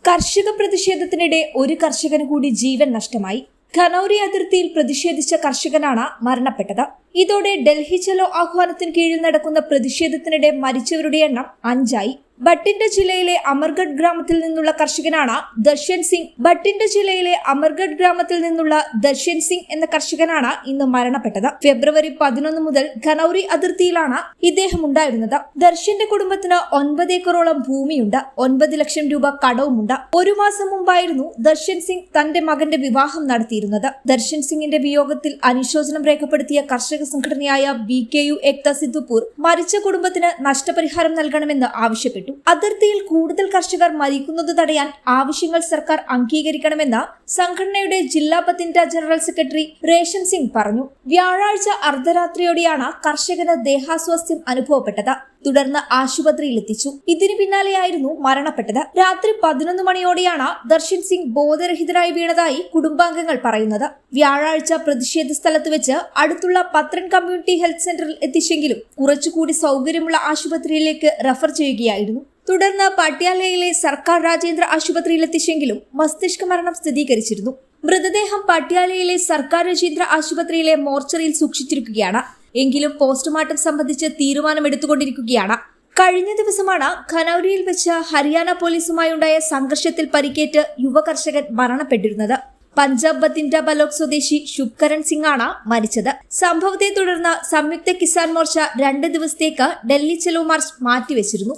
കർഷക പ്രതിഷേധത്തിനിടെ ഒരു കർഷകന് കൂടി ജീവൻ നഷ്ടമായി. ഖനൌരി അതിർത്തിയിൽ പ്രതിഷേധിച്ച കർഷകനാണ് മരണപ്പെട്ടത്. ഇതോടെ ഡൽഹി ചലോ ആഹ്വാനത്തിന് കീഴിൽ നടക്കുന്ന പ്രതിഷേധത്തിനിടെ മരിച്ചവരുടെ എണ്ണം 5 ആയി. ബട്ടിൻഡ ജില്ലയിലെ അമർഗഡ് ഗ്രാമത്തിൽ നിന്നുള്ള കർഷകനാണ് ദർശൻ സിംഗ് എന്ന കർഷകനാണ് ഇന്ന് മരണപ്പെട്ടത്. ഫെബ്രുവരി 11 മുതൽ ഖനൌരി അതിർത്തിയിലാണ് ഇദ്ദേഹം ഉണ്ടായിരുന്നത്. ദർശന്റെ കുടുംബത്തിന് 9 ഏക്കറോളം ഭൂമിയുണ്ട്. 9 ലക്ഷം രൂപ കടവുമുണ്ട്. ഒരു മാസം മുമ്പായിരുന്നു ദർശൻ സിംഗ് തന്റെ മകന്റെ വിവാഹം നടത്തിയിരുന്നത്. ദർശൻ സിംഗിന്റെ വിയോഗത്തിൽ അനുശോചനം രേഖപ്പെടുത്തിയ കർഷക സംഘടനയായ BKU ഏക്താ സിദ്ദുപൂർ മരിച്ച കുടുംബത്തിന് നഷ്ടപരിഹാരം നൽകണമെന്ന് ആവശ്യപ്പെട്ടു. അതിർത്തിയിൽ കൂടുതൽ കർഷകർ മരിക്കുന്നത് തടയാൻ ആവശ്യങ്ങൾ സർക്കാർ അംഗീകരിക്കണമെന്ന് സംഘടനയുടെ ജില്ലാ Bathinda general secretary ration Singh പറഞ്ഞു. വ്യാഴാഴ്ച അർദ്ധരാത്രിയോടെയാണ് കർഷകന് ദേഹാസ്വാസ്ഥ്യം അനുഭവപ്പെട്ടത്. തുടർന്ന് ആശുപത്രിയിലെത്തിച്ചു. ഇതിനു പിന്നാലെയായിരുന്നു മരണപ്പെട്ടത്. രാത്രി 11 മണിയോടെയാണ് ദർശൻ സിംഗ് ബോധരഹിതനായി വീണതായി കുടുംബാംഗങ്ങൾ പറയുന്നത്. വ്യാഴാഴ്ച പ്രതിഷേധ സ്ഥലത്ത് വെച്ച് അടുത്തുള്ള പത്രൻ കമ്മ്യൂണിറ്റി ഹെൽത്ത് സെന്ററിൽ എത്തിച്ചെങ്കിലും കുറച്ചുകൂടി സൗകര്യമുള്ള ആശുപത്രിയിലേക്ക് റഫർ ചെയ്യുകയായിരുന്നു. തുടർന്ന് പട്യാലയിലെ സർക്കാർ രാജ്യാന്തര ആശുപത്രിയിലെത്തിച്ചെങ്കിലും മസ്തിഷ്ക മരണം സ്ഥിരീകരിച്ചിരുന്നു. മൃതദേഹം പട്യാലയിലെ സർക്കാർ രാജ്യാന്തര ആശുപത്രിയിലെ മോർച്ചറിയിൽ സൂക്ഷിച്ചിരിക്കുകയാണ്. എങ്കിലും പോസ്റ്റ്മോർട്ടം സംബന്ധിച്ച് തീരുമാനമെടുത്തുകൊണ്ടിരിക്കുകയാണ്. കഴിഞ്ഞ ദിവസമാണ് ഖനൌരിയിൽ വെച്ച് ഹരിയാന പോലീസുമായുണ്ടായ സംഘർഷത്തിൽ പരിക്കേറ്റ് യുവ കർഷകൻ മരണപ്പെട്ടിരുന്നത്. പഞ്ചാബ് ബത്തിൻഡ ബലോക് സ്വദേശി ശുഭ്കരൺ സിംഗ് ആണ് മരിച്ചത്. സംഭവത്തെ തുടർന്ന് സംയുക്ത കിസാൻ മോർച്ച 2 ദിവസത്തേക്ക് ഡൽഹി ചലോ മാർച്ച് മാറ്റിവെച്ചിരുന്നു.